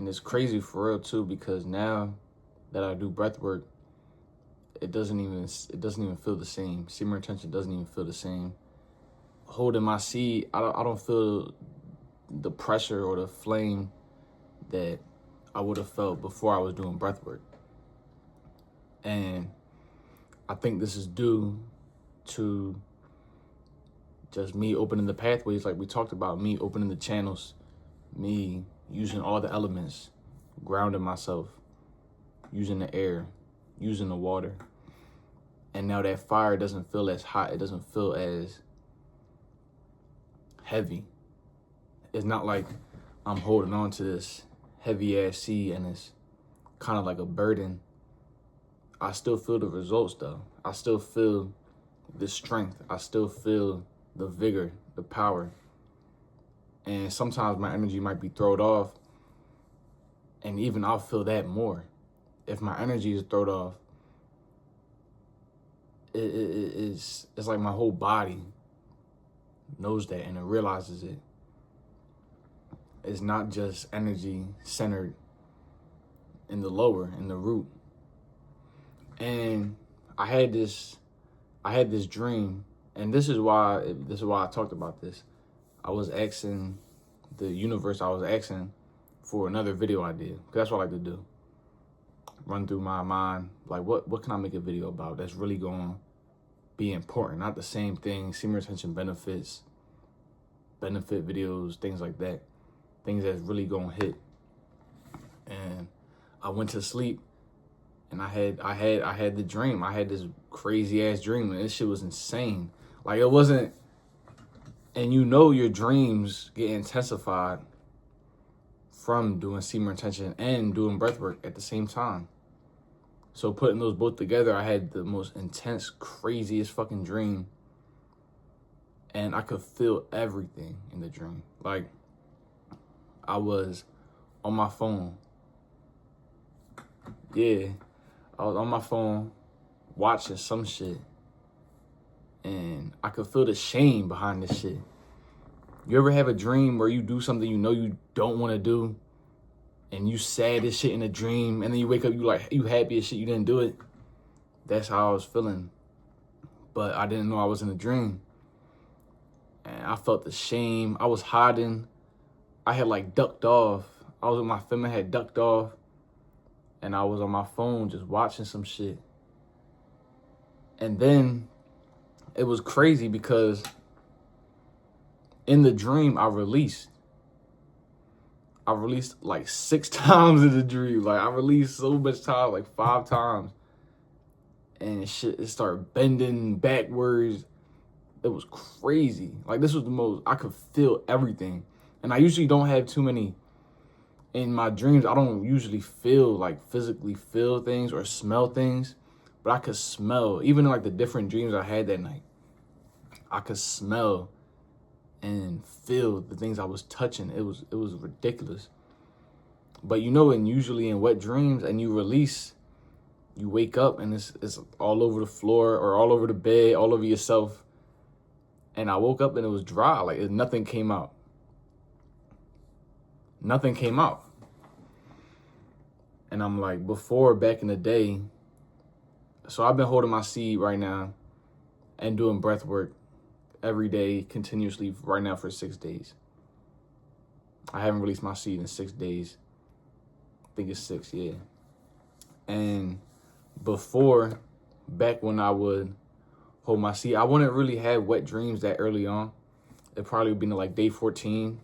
And it's crazy for real too, because now that I do breath work, it doesn't even feel the same. Semen retention doesn't even feel the same. Holding my seed, I don't feel the pressure or the flame that I would have felt before I was doing breath work. And I think this is due to just me opening the pathways, like we talked about, me opening the channels, me using all the elements, grounding myself, using the air, using the water. And now that fire doesn't feel as hot. It doesn't feel as heavy. It's not like I'm holding on to this heavy ass seed and it's kind of like a burden. I still feel the results though. I still feel the strength. I still feel the vigor, the power. And sometimes my energy might be thrown off, and even I'll feel that more. If my energy is thrown off, it's like my whole body knows that and it realizes it. It's not just energy centered in the lower, in the root. And I had this dream, and this is why I talked about this. I was asking the universe, I was asking for another video idea, because that's what I like to do. Run through my mind, like what can I make a video about that's really going to be important? Not the same thing, semen retention benefit videos, things like that. Things that's really going to hit. And I went to sleep and I had the dream. I had this crazy ass dream, and this shit was insane. Like, it wasn't, and you know your dreams get intensified from doing semen retention and doing breath work at the same time. So putting those both together, I had the most intense, craziest fucking dream. And I could feel everything in the dream. Like, I was on my phone. Yeah, I was on my phone watching some shit. And I could feel the shame behind this shit. You ever have a dream where you do something you know you don't want to do, and you sad as shit in a dream, and then you wake up, you happy as shit you didn't do it? That's how I was feeling. But I didn't know I was in a dream. And I felt the shame. I was hiding. I had like ducked off. I was with my family, had ducked off. And I was on my phone just watching some shit. And then it was crazy because in the dream, I released like 6 times in the dream. Like, I released so much time, like 5 times. And shit, it started bending backwards. It was crazy. Like, this was the most, I could feel everything. And I usually don't have too many, in my dreams, I don't usually feel, like, physically feel things or smell things. But I could smell, even in, like, the different dreams I had that night, I could smell and feel the things I was touching. It was ridiculous. But you know, and usually in wet dreams, and you release, you wake up and it's all over the floor or all over the bed, all over yourself. And I woke up and it was dry, like nothing came out. Nothing came out. And I'm like, before, back in the day, so I've been holding my seed right now and doing breath work every day, continuously, right now for 6 days. I haven't released my seed in 6 days. I think it's 6, yeah. And before, back when I would hold my seed, I wouldn't really have wet dreams that early on. It probably would be like day 14,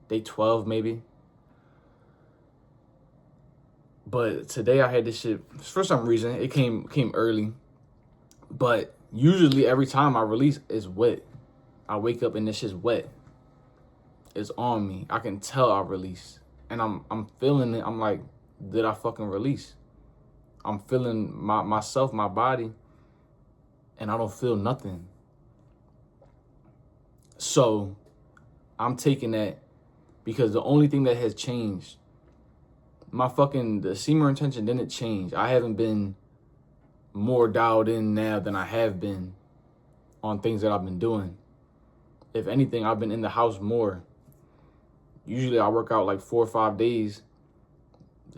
day 12 maybe. But today I had this shit, for some reason, it came early. But usually every time I release, it's wet. I wake up and this shit's wet. It's on me. I can tell I release. And I'm feeling it. I'm like, did I fucking release? I'm feeling myself, my body, and I don't feel nothing. So I'm taking that, because the only thing that has changed, the semen retention didn't change. I haven't been more dialed in now than I have been on things that I've been doing. If anything, I've been in the house more. Usually I work out like 4 or 5 days,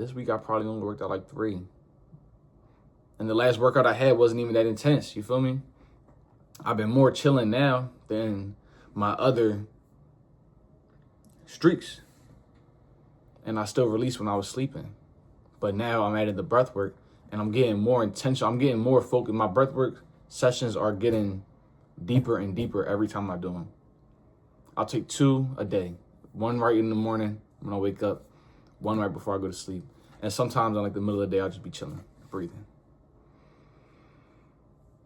This week I probably only worked out like 3. And the last workout I had wasn't even that intense, you feel me? I've been more chilling now than my other streaks. And I still released when I was sleeping. But now I'm adding the breath work and I'm getting more intentional. I'm getting more focused. My breath work sessions are getting deeper and deeper every time I do them. I'll take 2 a day. 1 right in the morning when I wake up, 1 right before I go to sleep. And sometimes in like the middle of the day, I'll just be chilling, breathing.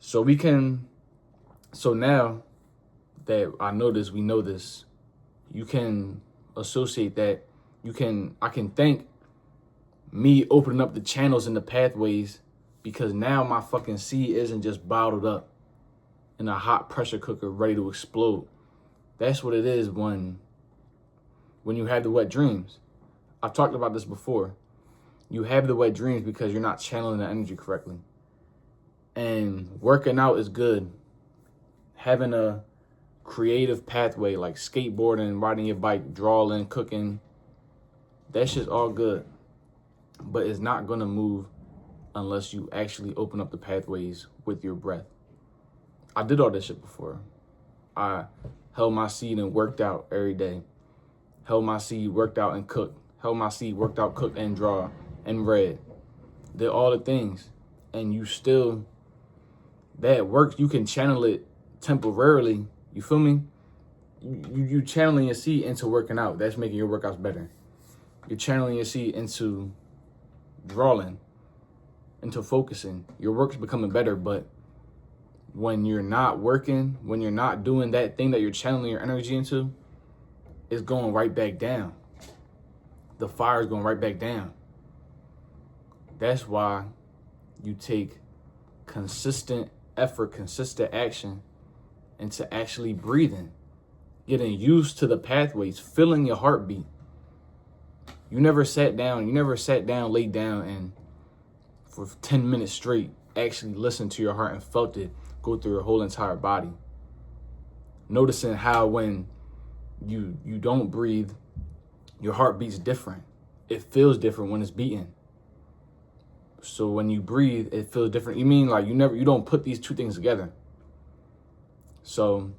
So now that I know this, we know this, you can associate that. I can thank me opening up the channels and the pathways, because now my fucking seed isn't just bottled up in a hot pressure cooker ready to explode. That's what it is when you have the wet dreams. I've talked about this before. You have the wet dreams because you're not channeling the energy correctly. And working out is good. Having a creative pathway like skateboarding, riding your bike, drawing, cooking, that shit's all good. But it's not gonna move unless you actually open up the pathways with your breath. I did all this shit before. I held my seed and worked out every day. Held my seed, worked out and cooked. Held my seed, worked out, cooked and draw and read. Did all the things. And you still, that works. You can channel it temporarily. You feel me? You channeling your seed into working out. That's making your workouts better. You're channeling your seed into drawing, into focusing. Your work's becoming better, but when you're not working, when you're not doing that thing that you're channeling your energy into, it's going right back down. The fire is going right back down. That's why you take consistent effort, consistent action into actually breathing, getting used to the pathways, feeling your heartbeat. You never sat down, laid down, and for 10 minutes straight, actually listened to your heart and felt it go through your whole entire body. Noticing how when you don't breathe, your heart beats different. It feels different when it's beating. So when you breathe, it feels different. You mean like you don't put these two things together. So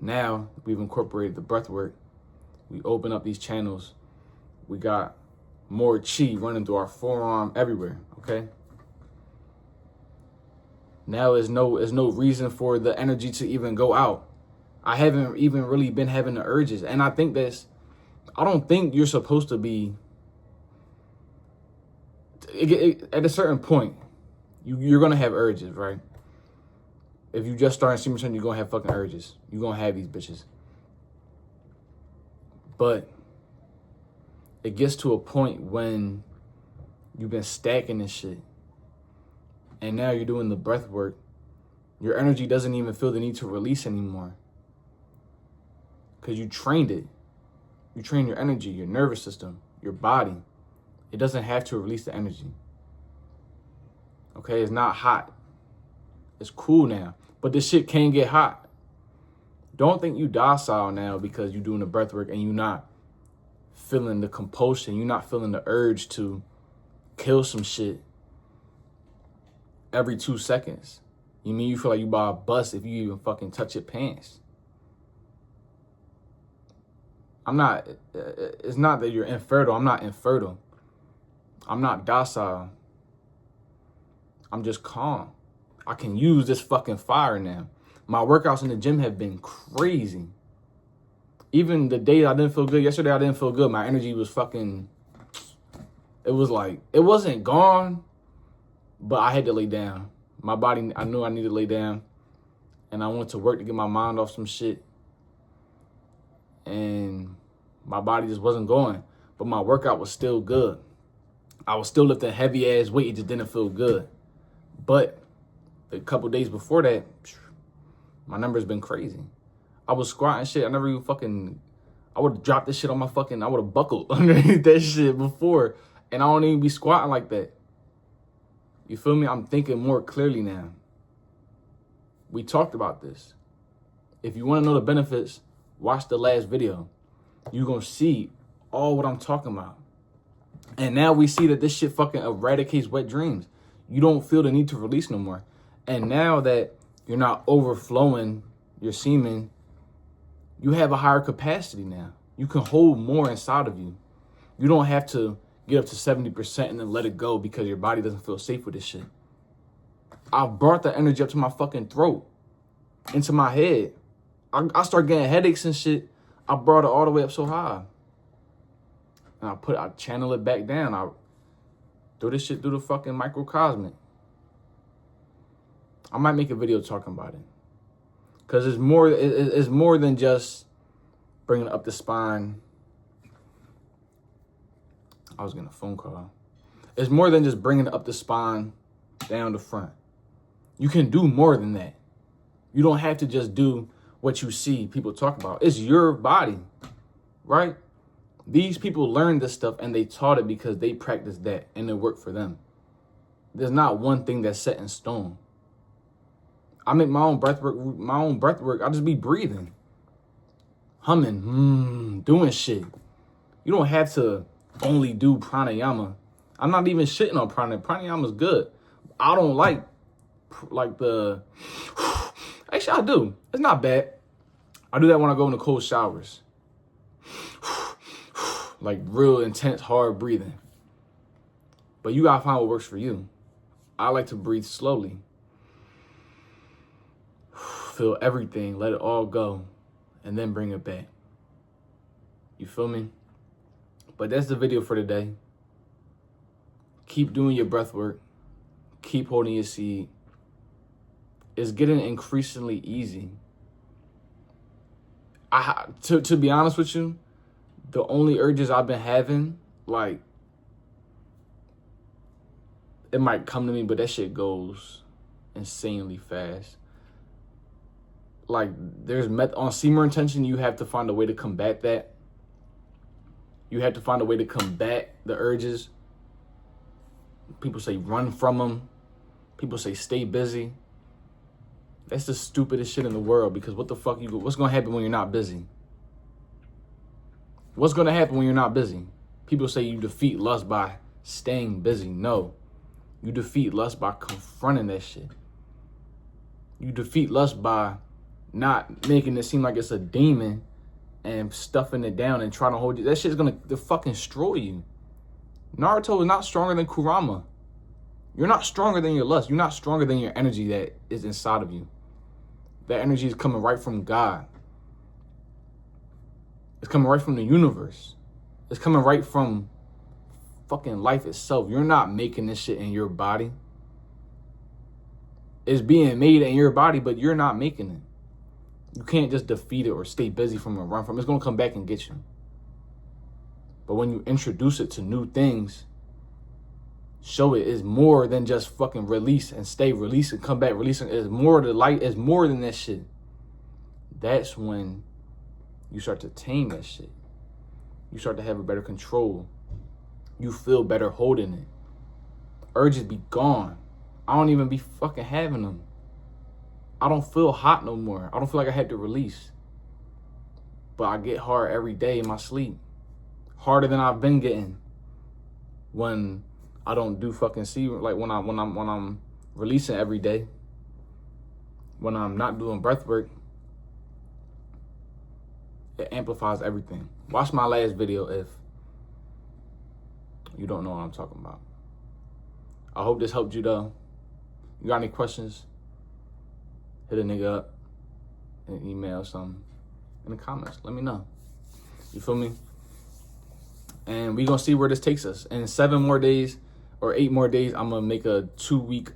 now we've incorporated the breath work. We open up these channels. We got more chi running through our forearm everywhere, okay? Now there's no reason for the energy to even go out. I haven't even really been having the urges. And I don't think you're supposed to be, at a certain point, you're going to have urges, right? If you just start in stream, you're going to have fucking urges. You're going to have these bitches. But it gets to a point when you've been stacking this shit and now you're doing the breath work. Your energy doesn't even feel the need to release anymore because you trained it. You train your energy, your nervous system, your body. It doesn't have to release the energy. Okay, it's not hot. It's cool now. But this shit can get hot. Don't think you docile now because you're doing the breath work and you're not feeling the compulsion. You're not feeling the urge to kill some shit every 2 seconds. You mean you feel like you buy a bus if you even fucking touch your pants? It's not that you're infertile. I'm not infertile. I'm not docile. I'm just calm. I can use this fucking fire now. My workouts in the gym have been crazy. Even the day I didn't feel good, yesterday I didn't feel good. My energy was fucking, it was like, it wasn't gone, but I had to lay down. My body, I knew I needed to lay down. And I went to work to get my mind off some shit. And my body just wasn't going. But my workout was still good. I was still lifting heavy ass weight. It just didn't feel good. But a couple days before that, my numbers been crazy. I was squatting shit. I never even I would have dropped this shit on my I would have buckled underneath that shit before. And I don't even be squatting like that. You feel me? I'm thinking more clearly now. We talked about this. If you want to know the benefits, watch the last video. You're going to see all what I'm talking about. And now we see that this shit fucking eradicates wet dreams. You don't feel the need to release no more. And now that you're not overflowing your semen, you have a higher capacity now. You can hold more inside of you. You don't have to get up to 70% and then let it go because your body doesn't feel safe with this shit. I brought the energy up to my fucking throat, into my head. I start getting headaches and shit. I brought it all the way up so high. And I channel it back down. I throw this shit through the fucking microcosmic. I might make a video talking about it. Because it's more than just bringing up the spine. I was getting a phone call. It's more than just bringing up the spine down the front. You can do more than that. You don't have to just do what you see people talk about. It's your body, right? These people learned this stuff and they taught it because they practiced that and it worked for them. There's not one thing that's set in stone. I make my own breath work. I just be breathing, humming, doing shit. You don't have to only do pranayama. I'm not even shitting on pranayama. Pranayama is good. I don't like the, actually I do. It's not bad. I do that when I go into cold showers. Like real intense, hard breathing. But you gotta find what works for you. I like to breathe slowly. Feel everything, let it all go, and then bring it back. You feel me? But that's the video for today. Keep doing your breath work. Keep holding your seed. It's getting increasingly easy. To be honest with you, the only urges I've been having, like, it might come to me, but that shit goes insanely fast. Like, there's on semen retention, you have to find a way to combat that. You have to find a way to combat the urges. People say run from them. People say stay busy. That's the stupidest shit in the world, because what the fuck what's gonna happen when you're not busy? What's gonna happen when you're not busy? People say you defeat lust by staying busy. No. You defeat lust by confronting that shit. You defeat lust by not making it seem like it's a demon and stuffing it down and trying to hold you. That shit's gonna fucking destroy you. Naruto is not stronger than Kurama. You're not stronger than your lust. You're not stronger than your energy that is inside of you. That energy is coming right from God. It's coming right from the universe. It's coming right from fucking life itself. You're not making this shit in your body. It's being made in your body, but you're not making it. You can't just defeat it or stay busy from it or run from it. It's going to come back and get you. But when you introduce it to new things, show it is more than just fucking release and stay, release and come back, release. It's more to light. It's more than that shit. That's when you start to tame that shit. You start to have a better control. You feel better holding it. Urges be gone. I don't even be fucking having them. I don't feel hot no more. I don't feel like I had to release. But I get hard every day in my sleep. Harder than I've been getting when I don't do fucking semen, like when I'm releasing every day. When I'm not doing breath work, it amplifies everything. Watch my last video if you don't know what I'm talking about. I hope this helped you though. You got any questions? Hit a nigga up, an email, something in the comments. Let me know. You feel me? And we gonna see where this takes us. In 7 more days or 8 more days, I'm gonna make a 2-week,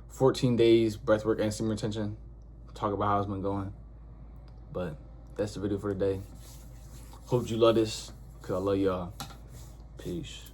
14 days breathwork and semen retention. Talk about how it's been going. But that's the video for today. Hope you love this, because I love y'all. Peace.